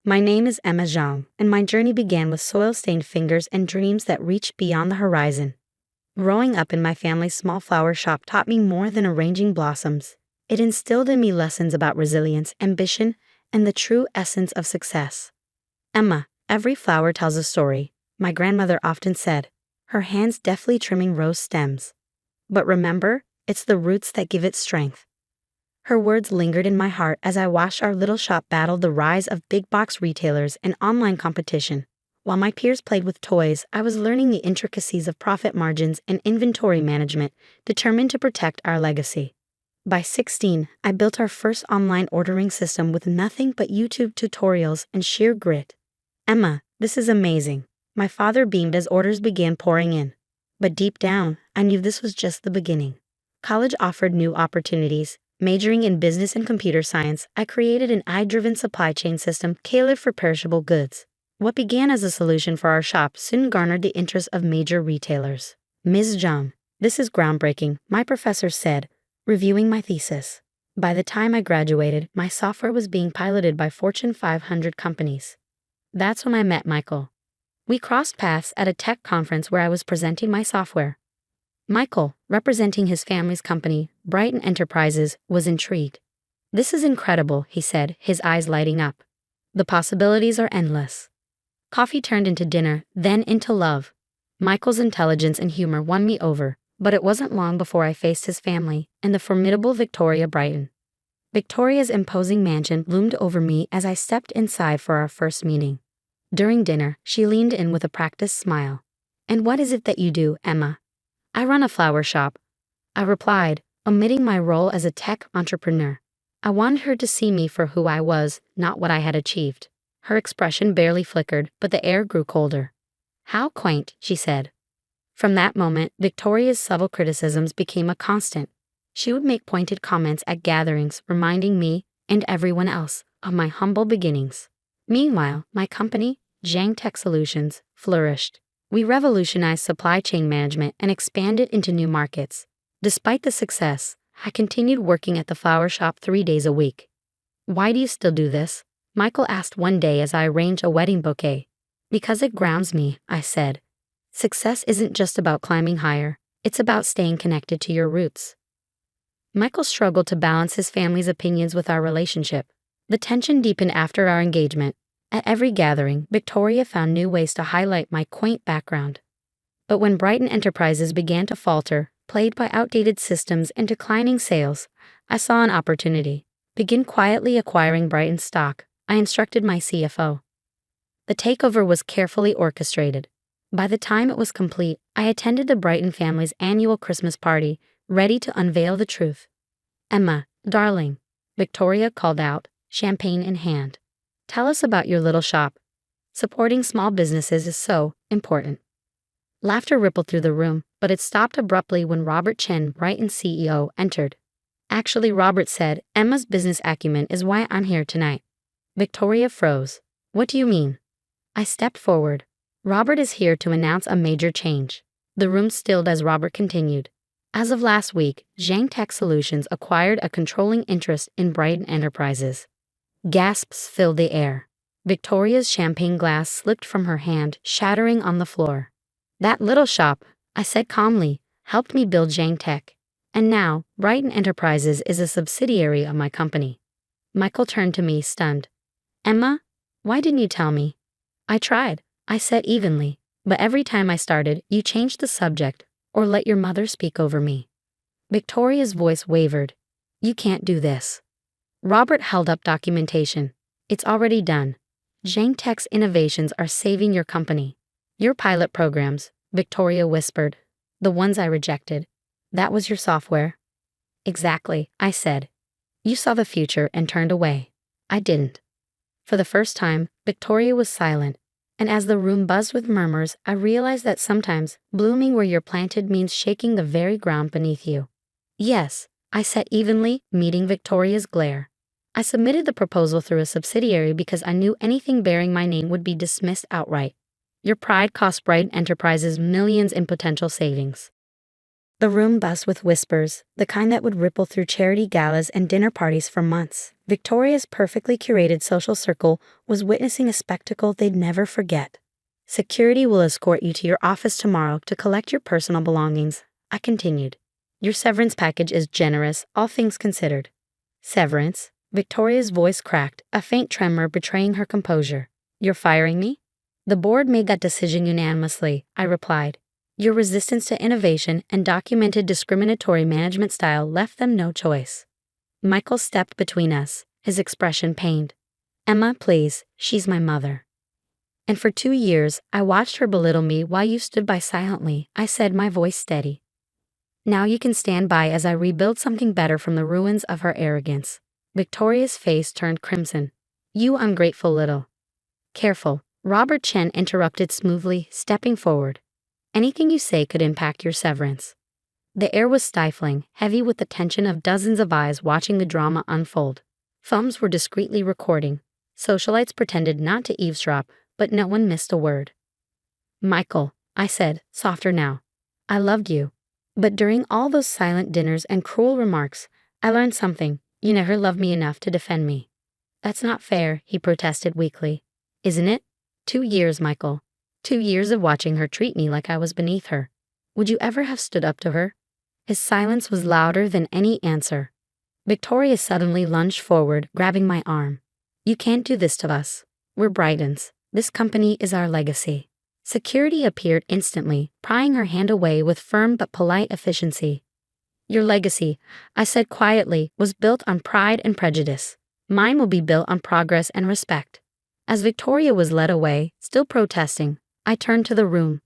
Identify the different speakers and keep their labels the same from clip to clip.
Speaker 1: My name is Emma Zhang, and my journey began with soil-stained fingers and dreams that reached beyond the horizon. Growing up in my family's small flower shop taught me more than arranging blossoms. It instilled in me lessons about resilience, ambition, and the true essence of success. Emma, every flower tells a story, my grandmother often said, her hands deftly trimming rose stems. But remember, it's the roots that give it strength. Her words lingered in my heart as I watched our little shop battle the rise of big-box retailers and online competition. While my peers played with toys, I was learning the intricacies of profit margins and inventory management, determined to protect our legacy. By 16, I built our first online ordering system with nothing but YouTube tutorials and sheer grit. Emma, this is amazing. My father beamed as orders began pouring in. But deep down, I knew this was just the beginning. College offered new opportunities. Majoring in business and computer science, I created an AI-driven supply chain system tailored for perishable goods. What began as a solution for our shop soon garnered the interest of major retailers. Ms. Zhang, this is groundbreaking, my professor said, reviewing my thesis. By the time I graduated, my software was being piloted by Fortune 500 companies. That's when I met Michael. We crossed paths at a tech conference where I was presenting my software. Michael, representing his family's company, Brighton Enterprises, was intrigued. This is incredible, he said, his eyes lighting up. The possibilities are endless. Coffee turned into dinner, then into love. Michael's intelligence and humor won me over, but it wasn't long before I faced his family and the formidable Victoria Brighton. Victoria's imposing mansion loomed over me as I stepped inside for our first meeting. During dinner, she leaned in with a practiced smile. "And what is it that you do, Emma?" "I run a flower shop," I replied, omitting my role as a tech entrepreneur. I wanted her to see me for who I was, not what I had achieved. Her expression barely flickered, but the air grew colder. "How quaint," she said. From that moment, Victoria's subtle criticisms became a constant. She would make pointed comments at gatherings, reminding me, and everyone else, of my humble beginnings. Meanwhile, my company, Zhang Tech Solutions, flourished. We revolutionized supply chain management and expanded into new markets. Despite the success, I continued working at the flower shop 3 days a week. "Why do you still do this?" Michael asked one day as I arranged a wedding bouquet. "Because it grounds me," I said. "Success isn't just about climbing higher, it's about staying connected to your roots." Michael struggled to balance his family's opinions with our relationship. The tension deepened after our engagement. At every gathering, Victoria found new ways to highlight my quaint background. But when Brighton Enterprises began to falter, plagued by outdated systems and declining sales, I saw an opportunity. Begin quietly acquiring Brighton stock, I instructed my CFO. The takeover was carefully orchestrated. By the time it was complete, I attended the Brighton family's annual Christmas party, ready to unveil the truth. "Emma, darling," Victoria called out, champagne in hand. "Tell us about your little shop. Supporting small businesses is so important." Laughter rippled through the room, but it stopped abruptly when Robert Chen, Brighton's CEO, entered. "Actually," Robert said, "Emma's business acumen is why I'm here tonight." Victoria froze. "What do you mean?" I stepped forward. "Robert is here to announce a major change." The room stilled as Robert continued. "As of last week, Zhang Tech Solutions acquired a controlling interest in Brighton Enterprises." Gasps filled the air. Victoria's champagne glass slipped from her hand, shattering on the floor. "That little shop," I said calmly, "helped me build Zhang Tech. And now, Brighton Enterprises is a subsidiary of my company." Michael turned to me, stunned. "Emma, why didn't you tell me?" "I tried," I said evenly, "but every time I started, you changed the subject, or let your mother speak over me." Victoria's voice wavered. "You can't do this." Robert held up documentation. "It's already done. Zhang Tech's innovations are saving your company." "Your pilot programs," Victoria whispered. "The ones I rejected. That was your software." "Exactly," I said. "You saw the future and turned away. I didn't." For the first time, Victoria was silent, and as the room buzzed with murmurs, I realized that sometimes blooming where you're planted means shaking the very ground beneath you. "Yes," I said evenly, meeting Victoria's glare. "I submitted the proposal through a subsidiary because I knew anything bearing my name would be dismissed outright. Your pride cost Brighton Enterprises millions in potential savings." The room buzzed with whispers, the kind that would ripple through charity galas and dinner parties for months. Victoria's perfectly curated social circle was witnessing a spectacle they'd never forget. Security will escort you to your office tomorrow to collect your personal belongings, I continued. Your severance package is generous, all things considered. Severance? Victoria's voice cracked, a faint tremor betraying her composure. You're firing me? The board made that decision unanimously, I replied. Your resistance to innovation and documented discriminatory management style left them no choice. Michael stepped between us, his expression pained. Emma, please, she's my mother. And for 2 years, I watched her belittle me while you stood by silently, I said, my voice steady. Now you can stand by as I rebuild something better from the ruins of her arrogance. Victoria's face turned crimson. You ungrateful little. Careful, Robert Chen interrupted smoothly, stepping forward. Anything you say could impact your severance. The air was stifling, heavy with the tension of dozens of eyes watching the drama unfold. Phones were discreetly recording. Socialites pretended not to eavesdrop, but no one missed a word. Michael, I said, softer now. I loved you. But during all those silent dinners and cruel remarks, I learned something. You never loved me enough to defend me. That's not fair, he protested weakly. Isn't it? 2 years, Michael. 2 years of watching her treat me like I was beneath her. Would you ever have stood up to her? His silence was louder than any answer. Victoria suddenly lunged forward, grabbing my arm. You can't do this to us. We're Brightons. This company is our legacy. Security appeared instantly, prying her hand away with firm but polite efficiency. Your legacy, I said quietly, was built on pride and prejudice. Mine will be built on progress and respect. As Victoria was led away, still protesting, I turned to the room.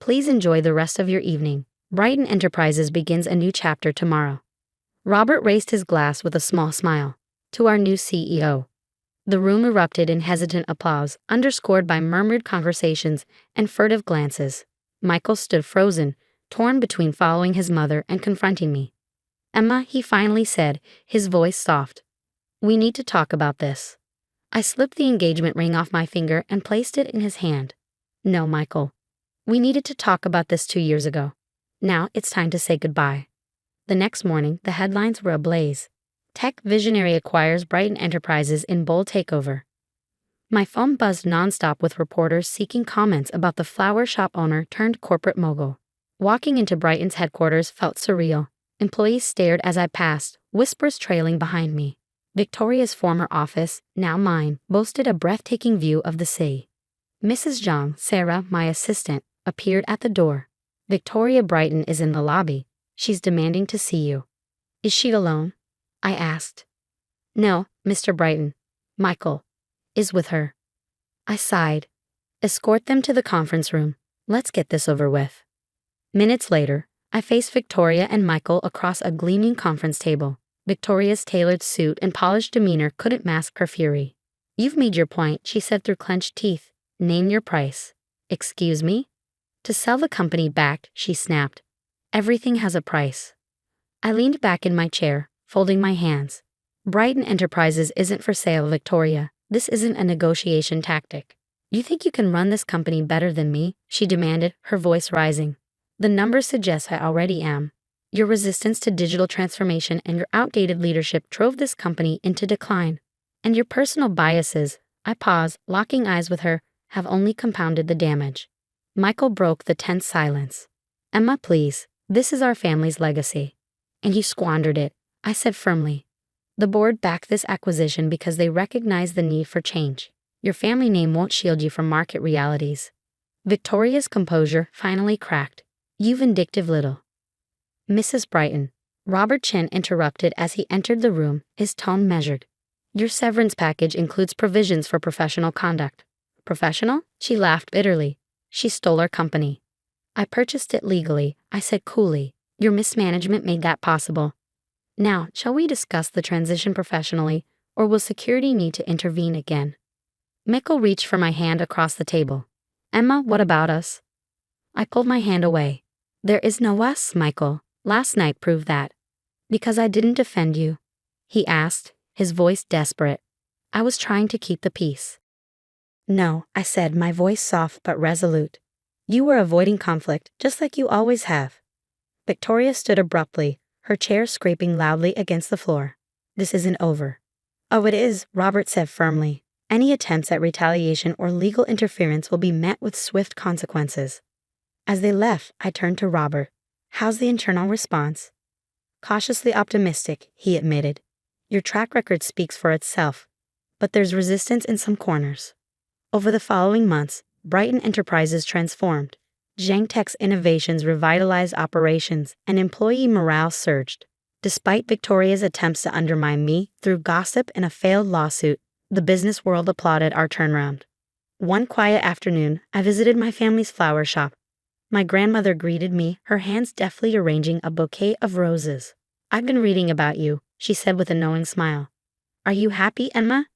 Speaker 1: Please enjoy the rest of your evening. Brighton Enterprises begins a new chapter tomorrow. Robert raised his glass with a small smile. To our new CEO. The room erupted in hesitant applause, underscored by murmured conversations and furtive glances. Michael stood frozen, torn between following his mother and confronting me. Emma, he finally said, his voice soft. We need to talk about this. I slipped the engagement ring off my finger and placed it in his hand. No, Michael. We needed to talk about this 2 years ago. Now it's time to say goodbye. The next morning, the headlines were ablaze. Tech visionary acquires Brighton Enterprises in bold takeover. My phone buzzed nonstop with reporters seeking comments about the flower shop owner turned corporate mogul. Walking into Brighton's headquarters felt surreal. Employees stared as I passed, whispers trailing behind me. Victoria's former office, now mine, boasted a breathtaking view of the sea. Mrs. Zhang, Sarah, my assistant, appeared at the door. Victoria Brighton is in the lobby. She's demanding to see you. Is she alone? I asked. No, Mr. Brighton. Michael is with her. I sighed. Escort them to the conference room. Let's get this over with. Minutes later, I faced Victoria and Michael across a gleaming conference table. Victoria's tailored suit and polished demeanor couldn't mask her fury. You've made your point, she said through clenched teeth. Name your price. Excuse me? To sell the company back, she snapped. Everything has a price. I leaned back in my chair, folding my hands. Brighton Enterprises isn't for sale, Victoria. This isn't a negotiation tactic. You think you can run this company better than me? She demanded, her voice rising. The numbers suggest I already am. Your resistance to digital transformation and your outdated leadership drove this company into decline. And your personal biases, I paused, locking eyes with her, have only compounded the damage. Michael broke the tense silence. Emma, please, this is our family's legacy. And you squandered it, I said firmly. The board backed this acquisition because they recognize the need for change. Your family name won't shield you from market realities. Victoria's composure finally cracked. You vindictive little. Mrs. Brighton. Robert Chen interrupted as he entered the room, his tone measured. Your severance package includes provisions for professional conduct. Professional? She laughed bitterly. She stole our company. I purchased it legally, I said coolly. Your mismanagement made that possible. Now, shall we discuss the transition professionally, or will security need to intervene again? Michael reached for my hand across the table. Emma, what about us? I pulled my hand away. There is no us, Michael. Last night proved that. Because I didn't defend you? He asked, his voice desperate. I was trying to keep the peace. No, I said, my voice soft but resolute. You were avoiding conflict, just like you always have. Victoria stood abruptly, her chair scraping loudly against the floor. This isn't over. Oh, it is, Robert said firmly. Any attempts at retaliation or legal interference will be met with swift consequences. As they left, I turned to Robert. How's the internal response? Cautiously optimistic, he admitted. Your track record speaks for itself, but there's resistance in some corners. Over the following months, Brighton Enterprises transformed. Zhang Tech's innovations revitalized operations, and employee morale surged. Despite Victoria's attempts to undermine me through gossip and a failed lawsuit, the business world applauded our turnaround. One quiet afternoon, I visited my family's flower shop. My grandmother greeted me, her hands deftly arranging a bouquet of roses. I've been reading about you, she said with a knowing smile. Are you happy, Emma?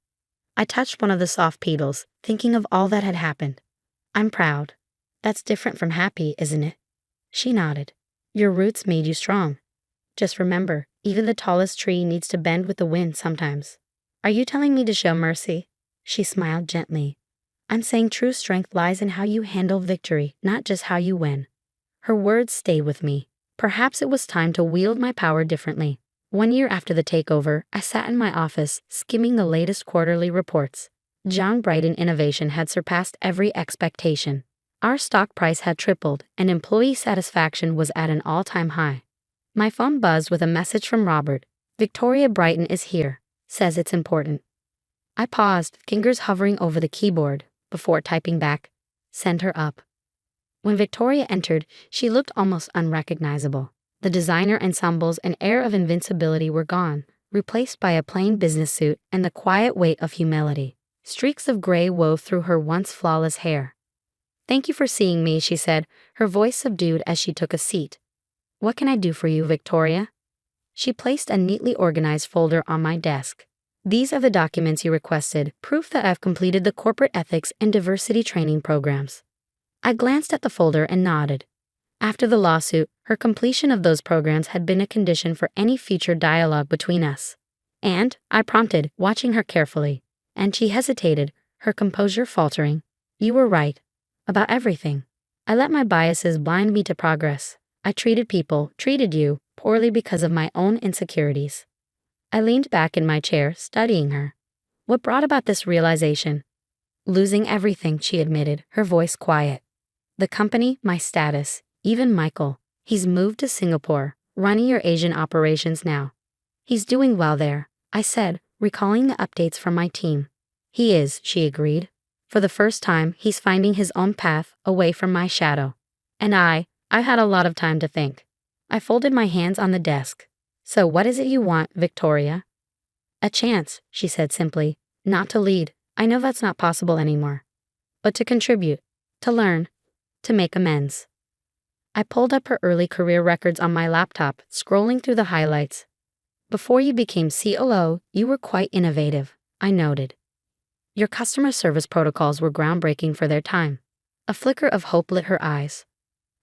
Speaker 1: I touched one of the soft petals, thinking of all that had happened. I'm proud. That's different from happy, isn't it? She nodded. Your roots made you strong. Just remember, even the tallest tree needs to bend with the wind sometimes. Are you telling me to show mercy? She smiled gently. I'm saying true strength lies in how you handle victory, not just how you win. Her words stayed with me. Perhaps it was time to wield my power differently. 1 year after the takeover, I sat in my office, skimming the latest quarterly reports. Zhang Brighton Innovation had surpassed every expectation. Our stock price had tripled, and employee satisfaction was at an all-time high. My phone buzzed with a message from Robert. Victoria Brighton is here. Says it's important. I paused, fingers hovering over the keyboard, before typing back, send her up. When Victoria entered, she looked almost unrecognizable. The designer ensembles and air of invincibility were gone, replaced by a plain business suit and the quiet weight of humility. Streaks of gray wove through her once flawless hair. Thank you for seeing me, she said, her voice subdued as she took a seat. What can I do for you, Victoria? She placed a neatly organized folder on my desk. These are the documents you requested, proof that I've completed the corporate ethics and diversity training programs. I glanced at the folder and nodded. After the lawsuit, her completion of those programs had been a condition for any future dialogue between us. And, I prompted, watching her carefully. And she hesitated, her composure faltering. You were right. About everything. I let my biases blind me to progress. I treated you, poorly because of my own insecurities. I leaned back in my chair, studying her. What brought about this realization? Losing everything, she admitted, her voice quiet. The company, my status, even Michael. He's moved to Singapore, running your Asian operations now. He's doing well there, I said, recalling the updates from my team. He is, she agreed. For the first time, he's finding his own path away from my shadow. And I had a lot of time to think. I folded my hands on the desk. So what is it you want, Victoria? A chance, she said simply. Not to lead. I know that's not possible anymore. But to contribute, to learn, to make amends. I pulled up her early career records on my laptop, scrolling through the highlights. Before you became COO, you were quite innovative, I noted. Your customer service protocols were groundbreaking for their time. A flicker of hope lit her eyes.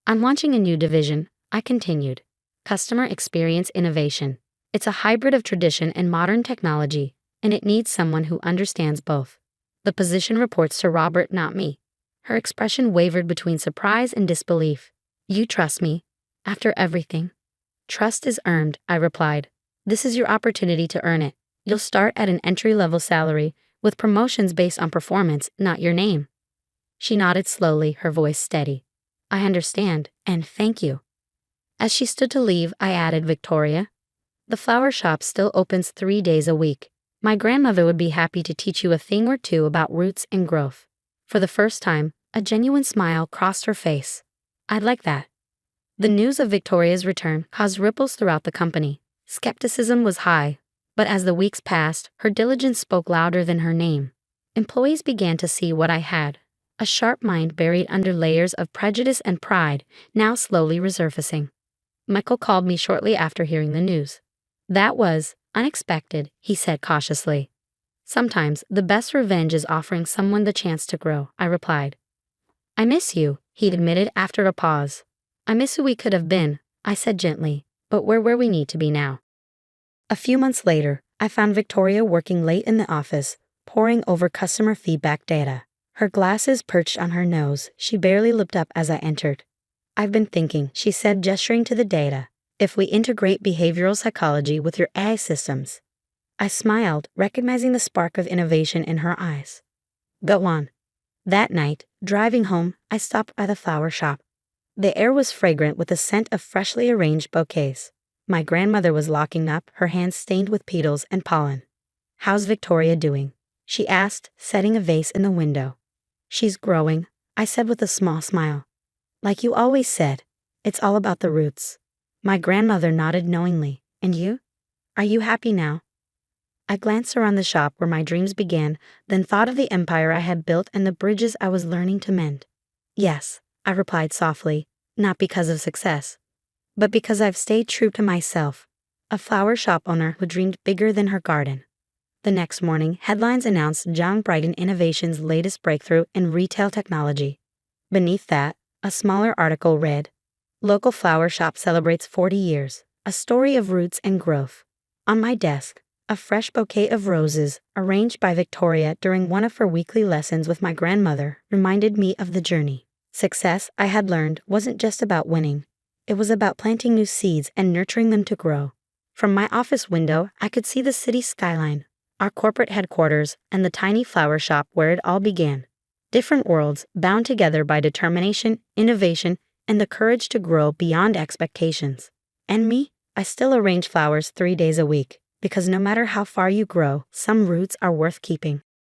Speaker 1: I'm launching a new division, I continued. Customer Experience Innovation. It's a hybrid of tradition and modern technology, and it needs someone who understands both. The position reports to Robert, not me. Her expression wavered between surprise and disbelief. You trust me, after everything? Trust is earned, I replied. This is your opportunity to earn it. You'll start at an entry-level salary, with promotions based on performance, not your name. She nodded slowly, her voice steady. I understand, and thank you. As she stood to leave, I added, Victoria. The flower shop still opens 3 days a week. My grandmother would be happy to teach you a thing or two about roots and growth. For the first time, a genuine smile crossed her face. I'd like that. The news of Victoria's return caused ripples throughout the company. Skepticism was high, but as the weeks passed, her diligence spoke louder than her name. Employees began to see what I had, a sharp mind buried under layers of prejudice and pride, now slowly resurfacing. Michael called me shortly after hearing the news. That was unexpected, he said cautiously. Sometimes the best revenge is offering someone the chance to grow, I replied. I miss you, he admitted after a pause. I miss who we could have been, I said gently, but we're where we need to be now. A few months later, I found Victoria working late in the office, poring over customer feedback data. Her glasses perched on her nose, she barely looked up as I entered. I've been thinking, she said, gesturing to the data. If we integrate behavioral psychology with your AI systems. I smiled, recognizing the spark of innovation in her eyes. Go on. That night, driving home, I stopped by the flower shop. The air was fragrant with the scent of freshly arranged bouquets. My grandmother was locking up, her hands stained with petals and pollen. How's Victoria doing? She asked, setting a vase in the window. She's growing, I said with a small smile. Like you always said, it's all about the roots. My grandmother nodded knowingly. And you? Are you happy now? I glanced around the shop where my dreams began, then thought of the empire I had built and the bridges I was learning to mend. Yes, I replied softly, not because of success, but because I've stayed true to myself, a flower shop owner who dreamed bigger than her garden. The next morning, headlines announced John Brighton Innovation's latest breakthrough in retail technology. Beneath that, a smaller article read, Local flower shop celebrates 40 years, a story of roots and growth. On my desk, a fresh bouquet of roses, arranged by Victoria during one of her weekly lessons with my grandmother, reminded me of the journey. Success, I had learned, wasn't just about winning. It was about planting new seeds and nurturing them to grow. From my office window, I could see the city skyline, our corporate headquarters, and the tiny flower shop where it all began. Different worlds, bound together by determination, innovation, and the courage to grow beyond expectations. And me? I still arrange flowers 3 days a week, because no matter how far you grow, some roots are worth keeping.